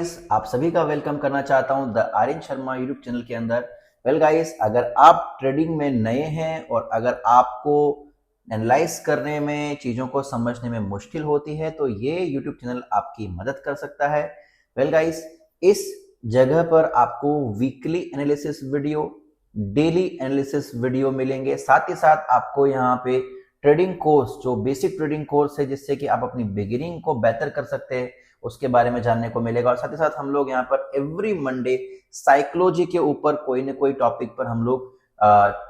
Guys, आप सभी का वेलकम करना चाहता हूं the Aryan Sharma YouTube channel के अंदर। वेल गाइस, अगर आप ट्रेडिंग में नए हैं और अगर आपको एनालाइज करने में, चीज़ों को समझने में मुश्किल होती है तो ये यूट्यूब चैनल आपकी मदद कर सकता है। वेल गाइस, इस जगह पर आपको weekly analysis video, daily analysis video मिलेंगे। साथ ही साथ आपको यहाँ पे ट्रेडिंग कोर्स, जो बेसिक ट्रेडिंग कोर्स है जिससे कि आप अपनी बिगिनिंग को बेहतर कर सकते हैं, उसके बारे में जानने को मिलेगा। और साथ ही साथ हम लोग यहाँ पर एवरी मंडे साइकोलॉजी के ऊपर कोई ना कोई टॉपिक पर हम लोग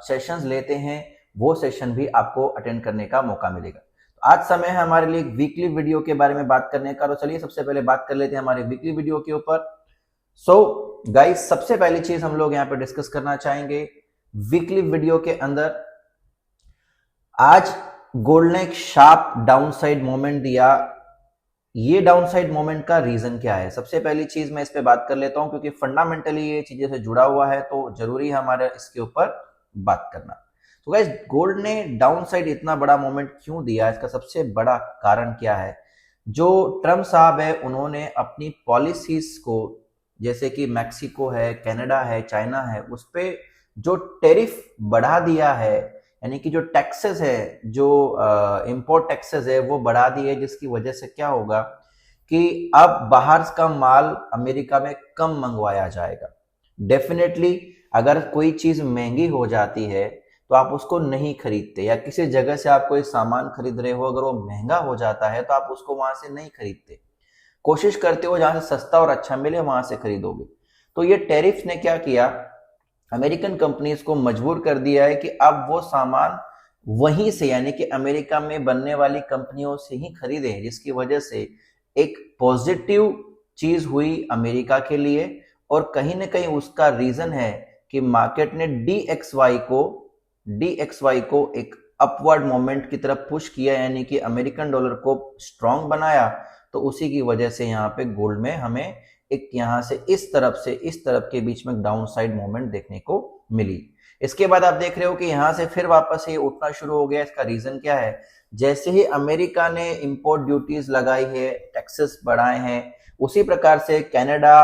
सेशंस लेते हैं, वो सेशन भी आपको अटेंड करने का मौका मिलेगा। तो आज समय है हमारे लिए वीकली वीडियो के बारे में बात करने का। तो चलिए सबसे पहले बात कर लेते हैं हमारे वीकली वीडियो के ऊपर। सो गाइस, सबसे पहली चीज हम लोग यहाँ पर डिस्कस करना चाहेंगे वीकली वीडियो के अंदर। आज गोल्ड ने एक शार्प डाउनसाइड मोमेंट दिया। ये डाउनसाइड मोमेंट का रीजन क्या है? सबसे पहली चीज मैं इस पे बात कर लेता हूं, क्योंकि फंडामेंटली ये चीजें से जुड़ा हुआ है तो जरूरी है हमारे इसके ऊपर बात करना। तो गाइस, गोल्ड ने डाउनसाइड इतना बड़ा मोमेंट क्यों दिया? इसका सबसे बड़ा कारण क्या है? जो ट्रम्प साहब है, उन्होंने अपनी पॉलिसीज को, जैसे कि मैक्सिको है, कनाडा है, चाइना है, उस पर जो टैरिफ बढ़ा दिया है, यानी कि जो टैक्सेस है, जो इंपोर्ट टैक्सेस है, वो बढ़ा दिए, जिसकी वजह से क्या होगा कि अब बाहर का माल अमेरिका में कम मंगवाया जाएगा। डेफिनेटली अगर कोई चीज महंगी हो जाती है तो आप उसको नहीं खरीदते, या किसी जगह से आप कोई सामान खरीद रहे हो, अगर वो महंगा हो जाता है तो आप उसको वहां से नहीं खरीदते, कोशिश करते हो जहां से सस्ता और अच्छा मिले वहां से खरीदोगे। तो ये टैरिफ ने क्या किया, अमेरिकन कंपनीज को मजबूर कर दिया है कि अब वो सामान वहीं से, यानी कि अमेरिका में बनने वाली कंपनियों से ही खरीदे, जिसकी वजह से एक पॉजिटिव चीज हुई अमेरिका के लिए। और कहीं ना कहीं उसका रीजन है कि मार्केट ने डीएक्सवाई को एक अपवर्ड मोमेंट की तरफ पुश किया, यानी कि अमेरिकन डॉलर को स्ट्रांग बनाया। तो उसी की वजह से यहाँ पे गोल्ड में हमें एक यहां से इस तरफ के बीच में डाउन साइड मूवमेंट देखने को मिली। इसके बाद आप देख रहे हो कि यहां से फिर वापस ये उठना शुरू हो गया। इसका रीजन क्या है? जैसे ही अमेरिका ने इंपोर्ट ड्यूटीज लगाई है, टैक्सेस बढ़ाए हैं, उसी प्रकार से कनाडा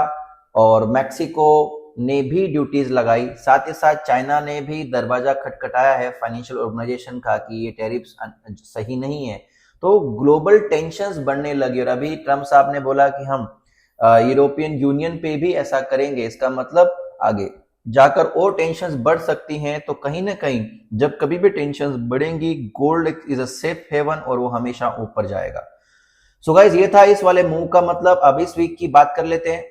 और मैक्सिको ने भी ड्यूटीज लगाई। साथ ही साथ चाइना ने भी दरवाजा खटखटाया है फाइनेंशियल ऑर्गेनाइजेशन का कि ये टैरिफ्स सही नहीं है। तो ग्लोबल टेंशंस बढ़ने लगी। और अभी ट्रम्प साहब ने बोला कि हम यूरोपियन यूनियन पे भी ऐसा करेंगे। इसका मतलब आगे जाकर और टेंशंस बढ़ सकती हैं। तो कहीं ना कहीं जब कभी भी टेंशंस बढ़ेंगी, gold is a safe haven और वो हमेशा ऊपर जाएगा। सो गाइस, ये था इस वाले मूव का मतलब। अब इस वीक की बात कर लेते हैं।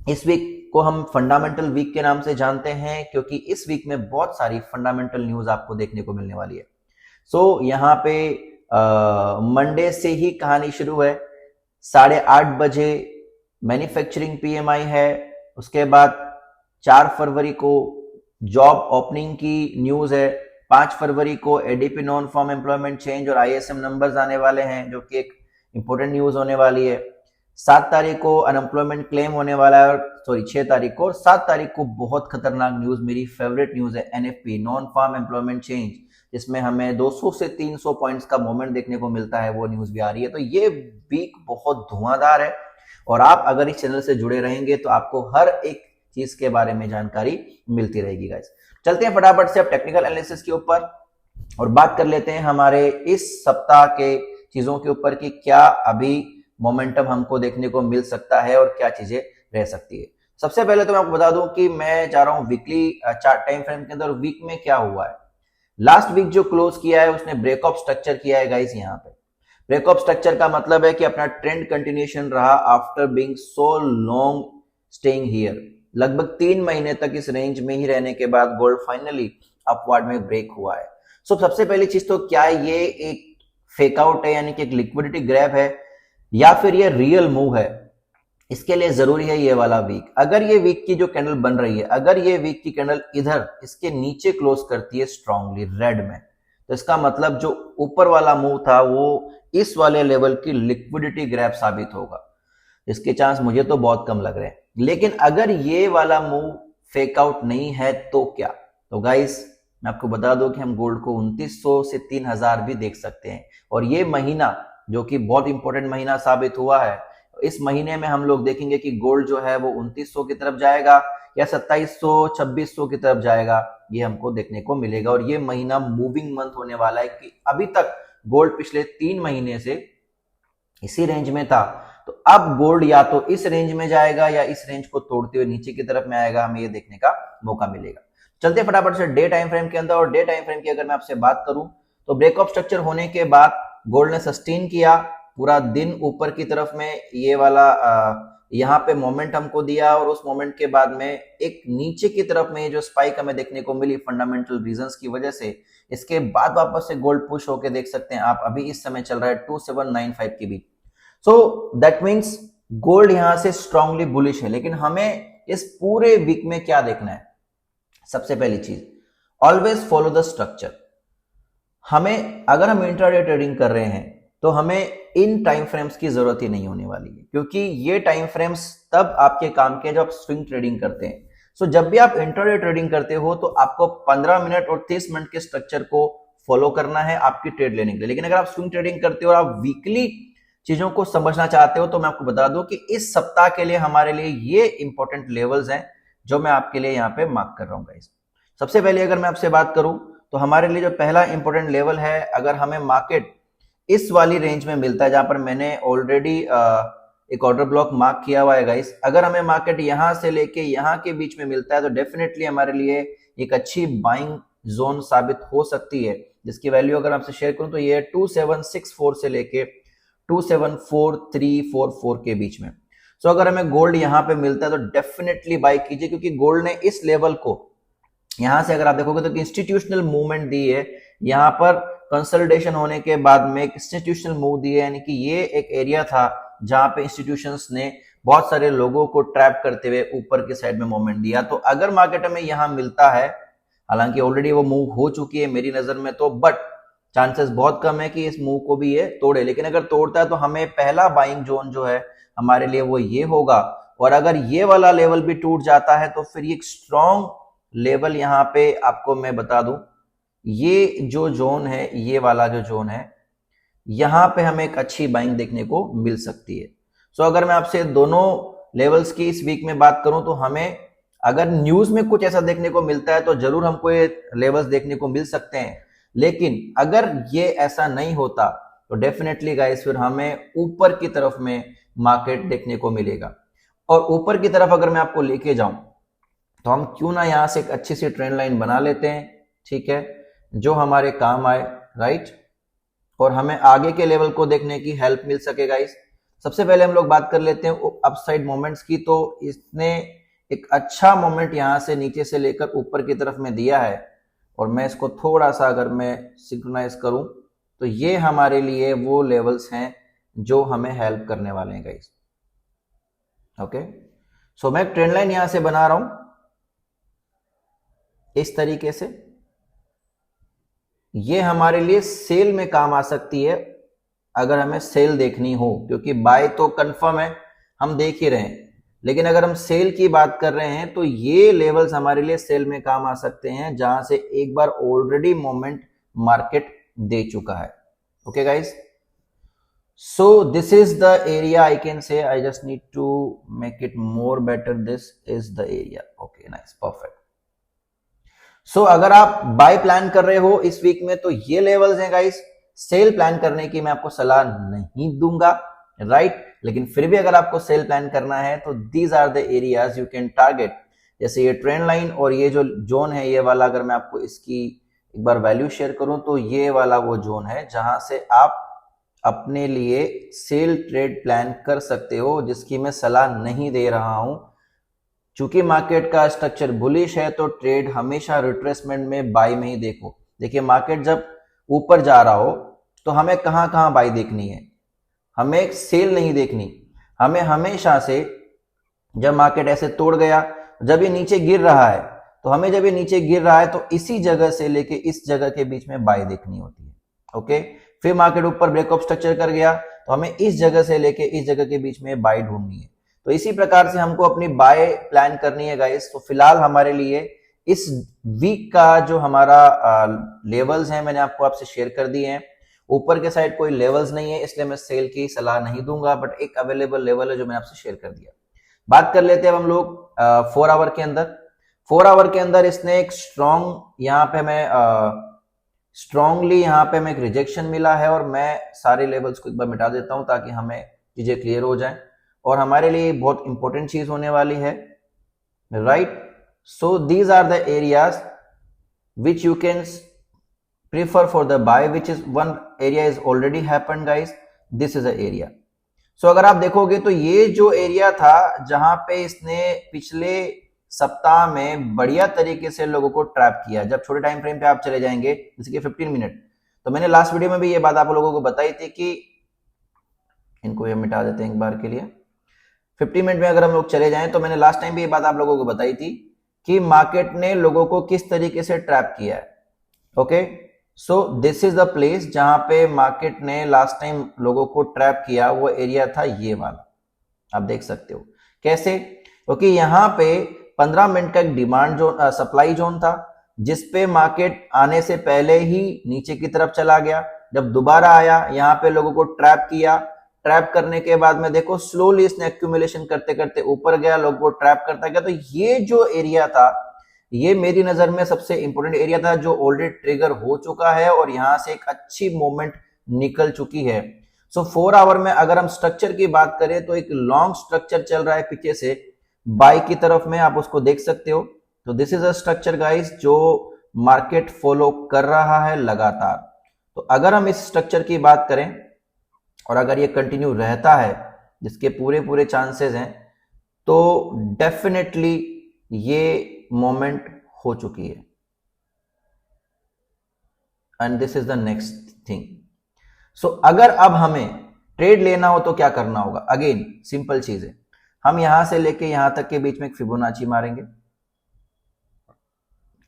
इस वीक को हम फंडामेंटल वीक के नाम से जानते हैं, क्योंकि इस वीक में बहुत सारी फंडामेंटल न्यूज आपको देखने को मिलने वाली है। सो यहाँ पे मंडे से ही कहानी शुरू है। 8:30 बजे मैन्युफैक्चरिंग पीएमआई है। उसके बाद 4 फरवरी को जॉब ओपनिंग की न्यूज है। 5 फरवरी को ADP non farm employment change और आईएसएम नंबर्स आने वाले हैं, जो कि एक इंपॉर्टेंट न्यूज होने वाली है। 7 तारीख को अनएम्प्लॉयमेंट क्लेम होने वाला है, 6 तारीख को। और 7 तारीख को बहुत खतरनाक न्यूज, मेरी फेवरेट न्यूज है, NFP non farm employment change, जिसमें हमें 200 से 300 पॉइंट्स का मूवमेंट देखने को मिलता है। वो न्यूज भी आ रही है। तो ये वीक बहुत धुआंधार है और आप अगर इस चैनल से जुड़े रहेंगे तो आपको हर एक चीज के बारे में जानकारी मिलती रहेगी। गाइस, चलते हैं फटाफट से अब टेक्निकल एनालिसिस के ऊपर और बात कर लेते हैं हमारे इस सप्ताह के चीजों के ऊपर कि क्या अभी मोमेंटम हमको देखने को मिल सकता है और क्या चीजें रह सकती है। सबसे पहले तो मैं आपको बता दूं कि मैं जा रहा हूं वीकली चार्ट टाइम फ्रेम के अंदर। वीक में क्या हुआ है? लास्ट वीक जो क्लोज किया है उसने ब्रेकअप स्ट्रक्चर किया है। गाइस, यहाँ पे ब्रेकअप स्ट्रक्चर का मतलब है कि अपना ट्रेंड कंटिन्यूएशन रहा after being so long staying here. लगभग 3 महीने तक इस रेंज में ही रहने के बाद गोल्ड फाइनली अपवर्ड में ब्रेक हुआ है। सो सबसे पहली चीज तो क्या ये एक फेक आउट है, यानी कि एक लिक्विडिटी ग्रैब है, या फिर ये रियल मूव है? इसके लिए जरूरी है ये वाला वीक। अगर ये वीक की जो कैंडल बन रही है, अगर ये वीक की कैंडल इधर इसके नीचे क्लोज करती है स्ट्रांगली रेड में, तो इसका मतलब जो ऊपर वाला मूव था वो इस वाले लेवल की लिक्विडिटी ग्रैब साबित होगा। इसके चांस मुझे तो बहुत कम लग रहे हैं। लेकिन अगर ये वाला मूव फेक आउट नहीं है तो क्या? तो गाइस, मैं आपको बता दूं कि हम गोल्ड को 2900 से 3000 भी देख सकते हैं। और ये महीना जो कि बहुत इंपॉर्टेंट महीना साबित हुआ है, इस महीने में हम लोग देखेंगे कि गोल्ड जो है वो 2900 की तरफ जाएगा या 2700 2600 की तरफ जाएगा, ये हमको देखने को मिलेगा। और ये महीना मूविंग मंथ होने वाला है कि अभी तक गोल्ड पिछले 3 महीने से इसी रेंज में था, तो अब गोल्ड या तो इस रेंज में जाएगा या इस रेंज को तोड़ते हुए नीचे की तरफ में आएगा, हमें ये देखने का मौका मिलेगा। चलते फटाफट से डे टाइम फ्रेम के अंदर। और डे टाइम फ्रेम की अगर मैं आपसे बात करूं तो ब्रेकअप स्ट्रक्चर होने के बाद गोल्ड ने सस्टेन किया पूरा दिन ऊपर की तरफ में, ये वाला यहाँ पे मोमेंट हमको दिया और उस मोमेंट के बाद में एक नीचे की तरफ में जो स्पाइक हमें देखने को मिली फंडामेंटल रीजंस की वजह से, इसके बाद वापस से गोल्ड पुश होके देख सकते हैं आप, अभी इस समय चल रहा है 2795 के बीच। सो दैट मीन्स गोल्ड यहां से स्ट्रांगली बुलिश है। लेकिन हमें इस पूरे वीक में क्या देखना है? सबसे पहली चीज, ऑलवेज फॉलो द स्ट्रक्चर। हमें अगर हम इंट्राडे ट्रेडिंग कर रहे हैं तो हमें इन टाइम फ्रेम्स की जरूरत ही नहीं होने वाली है, क्योंकि ये टाइम फ्रेम्स तब आपके काम के जब आप स्विंग ट्रेडिंग करते हैं। सो जब भी आप इंट्राडे ट्रेडिंग करते हो तो आपको 15 मिनट और 30 मिनट के स्ट्रक्चर को फॉलो करना है आपकी ट्रेड लेने के लिए। लेकिन अगर आप स्विंग ट्रेडिंग करते हो और आप वीकली चीजों को समझना चाहते हो तो मैं आपको बता दूं कि इस सप्ताह के लिए हमारे लिए ये इंपॉर्टेंट लेवल्स हैं जो मैं आपके लिए यहाँ पे मार्क कर रहा हूँ गाइस। सबसे पहले अगर मैं आपसे बात करूं तो हमारे लिए जो पहला इंपॉर्टेंट लेवल है, अगर हमें मार्केट इस वाली रेंज में मिलता है जहां पर मैंने ऑलरेडी एक ऑर्डर ब्लॉक मार्क किया हुआ है गाइस, अगर हमें मार्केट यहां से लेके यहां के बीच में मिलता है तो डेफिनेटली हमारे लिए एक अच्छी बाइंग जोन साबित हो सकती है, जिसकी वैल्यू अगर आपसे शेयर करूं तो ये 2764 से लेके 274344 के बीच में। सो अगर हमें गोल्ड यहां पे मिलता है तो डेफिनेटली बाय कीजिए, क्योंकि गोल्ड ने इस लेवल को यहां से अगर आप देखोगे तो इंस्टीट्यूशनल मूवमेंट दी है, यहां पर कंसोलिडेशन होने के बाद में एक इंस्टीट्यूशनल मूव दी है, यानी कि ये एक एरिया था जहां पे इंस्टीट्यूशंस ने बहुत सारे लोगों को ट्रैप करते हुए ऊपर की साइड में मूवमेंट दिया। तो अगर मार्केट में यहां मिलता है, हालांकि ऑलरेडी वो मूव हो चुकी है मेरी नजर में तो, बट चांसेस बहुत कम है कि इस मूव को भी ये तोड़े। लेकिन अगर तोड़ता है तो हमें पहला बाइंग जोन जो है हमारे लिए वो ये होगा, और अगर ये वाला लेवल भी टूट जाता है तो फिर ये एक स्ट्रॉन्ग लेवल यहाँ पे आपको मैं बता दूं, ये जो जोन है, ये वाला जो जोन है, यहां पे हमें एक अच्छी बाइंग देखने को मिल सकती है। सो अगर मैं आपसे दोनों लेवल्स की इस वीक में बात करूं तो हमें अगर न्यूज में कुछ ऐसा देखने को मिलता है तो जरूर हमको ये लेवल्स देखने को मिल सकते हैं। लेकिन अगर ये ऐसा नहीं होता तो डेफिनेटली गाइस फिर हमें ऊपर की तरफ में मार्केट देखने को मिलेगा। और ऊपर की तरफ अगर मैं आपको लेके जाऊं तो हम क्यों ना यहां से एक अच्छी सी ट्रेंड लाइन बना लेते हैं, ठीक है, जो हमारे काम आए, राइट, और हमें आगे के लेवल को देखने की हेल्प मिल सके गाइस। सबसे पहले हम लोग बात कर लेते हैं अपसाइड मोमेंट्स की। तो इसने एक अच्छा मोमेंट यहां से नीचे से लेकर ऊपर की तरफ में दिया है, और मैं इसको थोड़ा सा अगर मैं सिंक्रोनाइज करूं तो ये हमारे लिए वो लेवल्स हैं जो हमें हेल्प करने वाले हैं गाइस। ओके, सो मैं ट्रेंड लाइन यहां से बना रहा हूं इस तरीके से, ये हमारे लिए सेल में काम आ सकती है अगर हमें सेल देखनी हो, क्योंकि बाय तो कंफर्म है, हम देख ही रहे हैं। लेकिन अगर हम सेल की बात कर रहे हैं तो ये लेवल्स हमारे लिए सेल में काम आ सकते हैं, जहां से एक बार ऑलरेडी मोमेंट मार्केट दे चुका है। Okay guys, so this is the area I can say, I just need to make it more better, this is the area. Okay nice, perfect. So अगर आप बाय प्लान कर रहे हो इस week में तो ये लेवल्स हैं गाइस। सेल प्लान करने की मैं आपको सलाह नहीं दूंगा, राइट, लेकिन फिर भी अगर आपको सेल प्लान करना है तो these are the areas you can target. जैसे ये ट्रेंड लाइन और ये जो जोन है, ये वाला अगर मैं आपको इसकी एक बार वैल्यू शेयर करूं तो ये वाला वो जोन है जहां से आप अपने लिए सेल ट्रेड प्लान कर सकते हो, जिसकी मैं सलाह नहीं दे रहा हूं। चूंकि मार्केट का स्ट्रक्चर बुलिश है तो ट्रेड हमेशा रिट्रेसमेंट में बाय में ही देखो। देखिए, मार्केट जब ऊपर जा रहा हो तो हमें कहां कहां बाय देखनी है, हमें सेल नहीं देखनी। हमें हमेशा से जब मार्केट ऐसे तोड़ गया, जब ये नीचे गिर रहा है तो हमें जब ये नीचे गिर रहा है तो इसी जगह से लेके इस जगह के बीच में बाय देखनी होती है। ओके, फिर मार्केट ऊपर ब्रेकअप स्ट्रक्चर कर गया तो हमें इस जगह से लेके इस जगह के बीच में बाय ढूंढनी है। तो इसी प्रकार से हमको अपनी बाय प्लान करनी है गाइस। तो फिलहाल हमारे लिए इस वीक का जो हमारा लेवल्स हैं मैंने आपको आपसे शेयर कर दिए हैं। ऊपर के साइड कोई लेवल्स नहीं है, इसलिए मैं सेल की सलाह नहीं दूंगा, बट एक अवेलेबल लेवल है जो मैंने आपसे शेयर कर दिया। बात कर लेते हैं अब हम लोग 4 आवर के अंदर। 4 आवर के अंदर इसने एक स्ट्रॉन्ग यहाँ पे मैं स्ट्रांगली यहाँ पे हमें एक रिजेक्शन मिला है, और मैं सारे लेवल्स को एक बार मिटा देता हूं ताकि हमें चीजें क्लियर हो जाएं और हमारे लिए बहुत इंपॉर्टेंट चीज होने वाली है, right. So these are the areas which you can prefer for the buy, which is one area is already happened guys, this is a area। so अगर आप देखोगे तो ये जो एरिया था जहां पे इसने पिछले सप्ताह में बढ़िया तरीके से लोगों को ट्रैप किया, जब छोटे टाइम फ्रेम पे आप चले जाएंगे जैसे कि 15 मिनट, तो मैंने लास्ट वीडियो में भी ये बात आप लोगों को बताई थी कि इनको ये मिटा देते हैं एक बार के लिए। 50 मिनट में अगर हम लोग चले जाएं तो मैंने लास्ट टाइम भी ये बात आप लोगों को बताई थी कि मार्केट ने लोगों को किस तरीके से ट्रैप किया है। Okay, so this is the place जहां पे मार्केट ने लास्ट टाइम लोगों को ट्रैप किया, वो एरिया था ये वाला, आप देख सकते हो कैसे, क्योंकि यहां पे 15 मिनट का एक डिमांड जोन सप्लाई जोन था, जिसपे मार्केट आने से पहले ही नीचे की तरफ चला गया। जब दोबारा आया यहाँ पे लोगों को ट्रैप किया, ट्रैप करने के बाद में देखो स्लोली इसने एक्यूमुलेशन करते करते ऊपर गया, लोगों को ट्रैप करता गया। तो ये जो एरिया था, ये मेरी नजर में सबसे इंपॉर्टेंट एरिया था जो ऑलरेडी ट्रिगर हो चुका है और यहां से एक अच्छी मूवमेंट निकल चुकी है। सो 4 आवर में अगर हम स्ट्रक्चर की बात करें तो एक लॉन्ग स्ट्रक्चर चल रहा है पीछे से बाय की तरफ में, आप उसको देख सकते हो। तो this is a structure guys जो मार्केट फॉलो कर रहा है लगातार। तो अगर हम इस स्ट्रक्चर की बात करें और अगर ये कंटिन्यू रहता है, जिसके पूरे पूरे चांसेस हैं, तो डेफिनेटली ये मोमेंट हो चुकी है। And this is the next thing. So अगर अब हमें ट्रेड लेना हो तो क्या करना होगा? अगेन सिंपल चीज है, हम यहां से लेके यहां तक के बीच में एक फिबोनाची मारेंगे,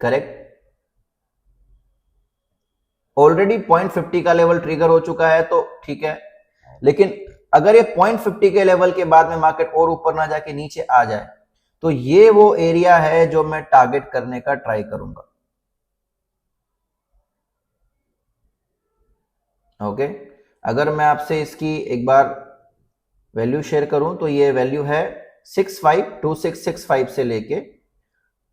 करेक्ट। ऑलरेडी 0.50 का लेवल ट्रिगर हो चुका है तो ठीक है, लेकिन अगर ये 0.50 के लेवल के बाद में मार्केट और ऊपर ना जाके नीचे आ जाए तो ये वो एरिया है जो मैं टारगेट करने का ट्राई करूंगा। ओके, अगर मैं आपसे इसकी एक बार वैल्यू शेयर करूं तो ये वैल्यू है 252665 से लेके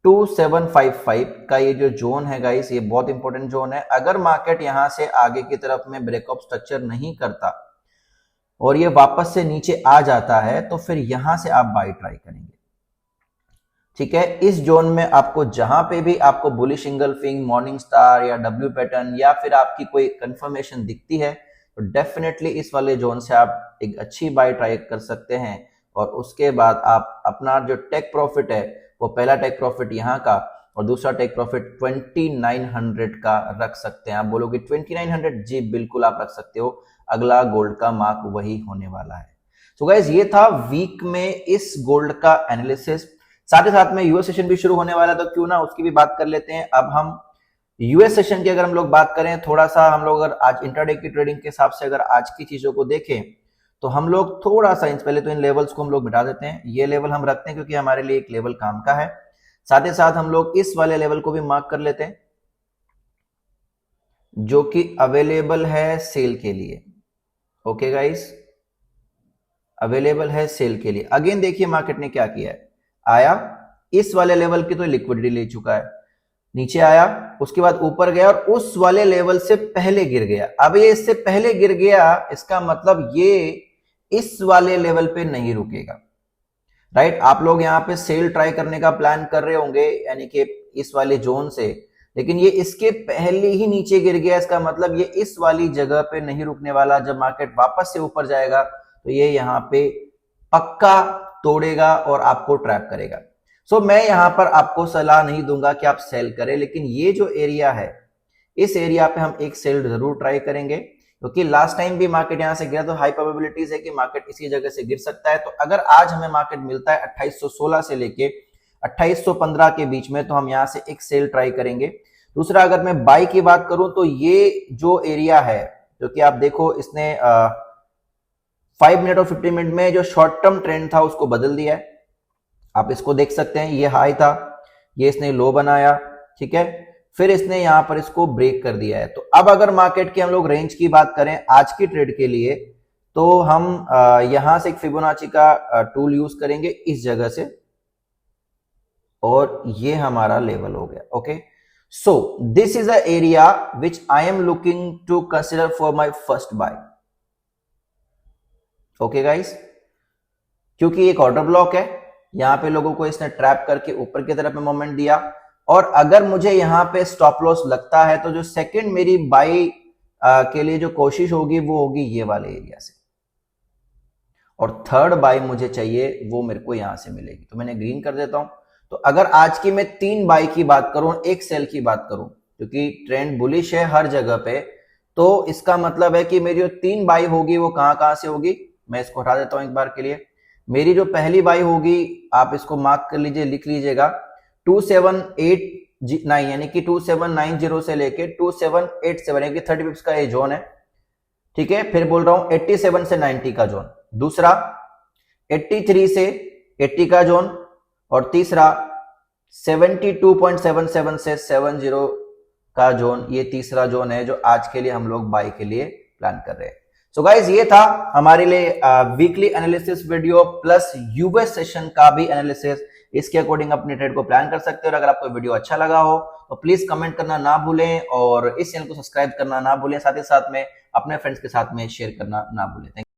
2755 का ये जो जोन है गाइस, ये बहुत इंपॉर्टेंट जोन है। अगर मार्केट यहां से आगे की तरफ में ब्रेकअप स्ट्रक्चर नहीं करता और ये वापस से नीचे आ जाता है तो फिर यहां से आप बाय ट्राई करेंगे, ठीक है। इस जोन में आपको जहां पे भी आपको बुलिश इंगल्फिंग, मॉर्निंग स्टार या डब्ल्यू पैटर्न या फिर आपकी कोई कंफर्मेशन दिखती है तो डेफिनेटली इस वाले जोन से आप एक अच्छी बाय ट्राई कर सकते हैं। और उसके बाद आप अपना जो टेक प्रॉफिट है, वो पहला टेक प्रॉफिट यहाँ का और दूसरा टेक प्रॉफिट 2900 का रख सकते हैं। आप बोलोगे 2900, जी बिल्कुल आप रख सकते हो, अगला गोल्ड का मार्क वही होने वाला है। तो गाइस ये था वीक में इस गोल्ड का एनालिसिस। साथ ही साथ में यूएस सेशन भी शुरू होने वाला है, तो क्यों ना उसकी भी बात कर लेते हैं। अब हम यूएस सेशन की अगर हम लोग बात करें, थोड़ा सा हम लोग अगर आज इंट्राडे की ट्रेडिंग के हिसाब से अगर आज की चीजों को देखें तो हम लोग थोड़ा सा पहले तो इन लेवल्स को हम लोग मिटा देते हैं। ये लेवल हम रखते हैं क्योंकि हमारे लिए एक लेवल काम का है। साथ ही साथ हम लोग इस वाले लेवल को भी मार्क कर लेते हैं जो कि अवेलेबल है सेल के लिए। ओके गाइस, अवेलेबल है सेल के लिए। अगेन देखिए मार्केट ने क्या किया है, आया इस वाले लेवल की तो लिक्विडिटी ले चुका है, नीचे आया, उसके बाद ऊपर गया और उस वाले लेवल से पहले गिर गया। अब ये इससे पहले गिर गया, इसका मतलब ये इस वाले लेवल पे नहीं रुकेगा, राइट। आप लोग यहाँ पे सेल ट्राई करने का प्लान कर रहे होंगे, यानी कि इस वाले जोन से, लेकिन ये इसके पहले ही नीचे गिर गया। इसका मतलब ये इस वाली जगह पे नहीं रुकने वाला। जब मार्केट वापस से ऊपर जाएगा तो ये यहाँ पे पक्का तोड़ेगा और आपको ट्रैप करेगा। सो मैं यहां पर आपको सलाह नहीं दूंगा कि आप सेल करें, लेकिन ये जो एरिया है, इस एरिया पे हम एक सेल जरूर ट्राई करेंगे, क्योंकि लास्ट टाइम भी मार्केट यहां से गिरा तो हाई प्रोबेबिलिटीज है कि मार्केट इसी जगह से गिर सकता है। तो अगर आज हमें मार्केट मिलता है 2816 से लेके 2815 के बीच में, तो हम यहां से एक सेल ट्राई करेंगे। दूसरा, अगर मैं बाय की बात करूं तो ये जो एरिया है, जो कि आप देखो इसने 5 मिनट और 50 मिनट में जो शॉर्ट टर्म ट्रेंड था उसको बदल दिया है। आप इसको देख सकते हैं, ये हाई था, ये इसने लो बनाया, ठीक है। फिर इसने यहां पर इसको ब्रेक कर दिया है। तो अब अगर मार्केट की हम लोग रेंज की बात करें आज की ट्रेड के लिए, तो हम यहां से एक फिबोनाची का टूल यूज करेंगे इस जगह से, और ये हमारा लेवल हो गया। Okay, so this is a area which I am looking to consider for my first buy. Okay guys, क्योंकि एक ऑर्डर ब्लॉक है, यहां पे लोगों को इसने ट्रैप करके ऊपर की तरफ में मोमेंट दिया, और अगर मुझे यहां पे स्टॉप लॉस लगता है तो जो सेकंड मेरी बाई के लिए जो कोशिश होगी वो होगी ये वाले एरिया से, और थर्ड बाई मुझे चाहिए वो मेरे को यहां से मिलेगी। तो मैंने ग्रीन कर देता हूं। तो अगर आज की मैं 3 बाई की बात करूं, एक सेल की बात करूं, क्योंकि ट्रेंड बुलिश है हर जगह पे, तो इसका मतलब है कि मेरी जो 3 बाई होगी वो कहां से होगी। मैं इसको हटा देता हूं एक बार के लिए। मेरी जो पहली बाई होगी, आप इसको मार्क कर लीजिए, लिख लीजिएगा, 2789 यानी कि 2790 से लेके 2787 यानी कि 30 पिप्स का ये जोन है। ठीक है, फिर बोल रहा हूं 87 से 90 का जोन, दूसरा 83 से 80 का जोन, और तीसरा 72.77 से 70 का जोन। ये तीसरा जोन है जो आज के लिए हम लोग बाई के लिए प्लान कर रहे हैं। सो गाइज, ये था हमारे लिए weekly analysis video plus US session का भी एनालिसिस। इसके अकॉर्डिंग अपने ट्रेड को प्लान कर सकते हो। और अगर आपको वीडियो अच्छा लगा हो तो प्लीज कमेंट करना ना भूलें, और इस चैनल को सब्सक्राइब करना ना भूलें, साथ ही साथ में अपने फ्रेंड्स के साथ में शेयर करना ना भूलें।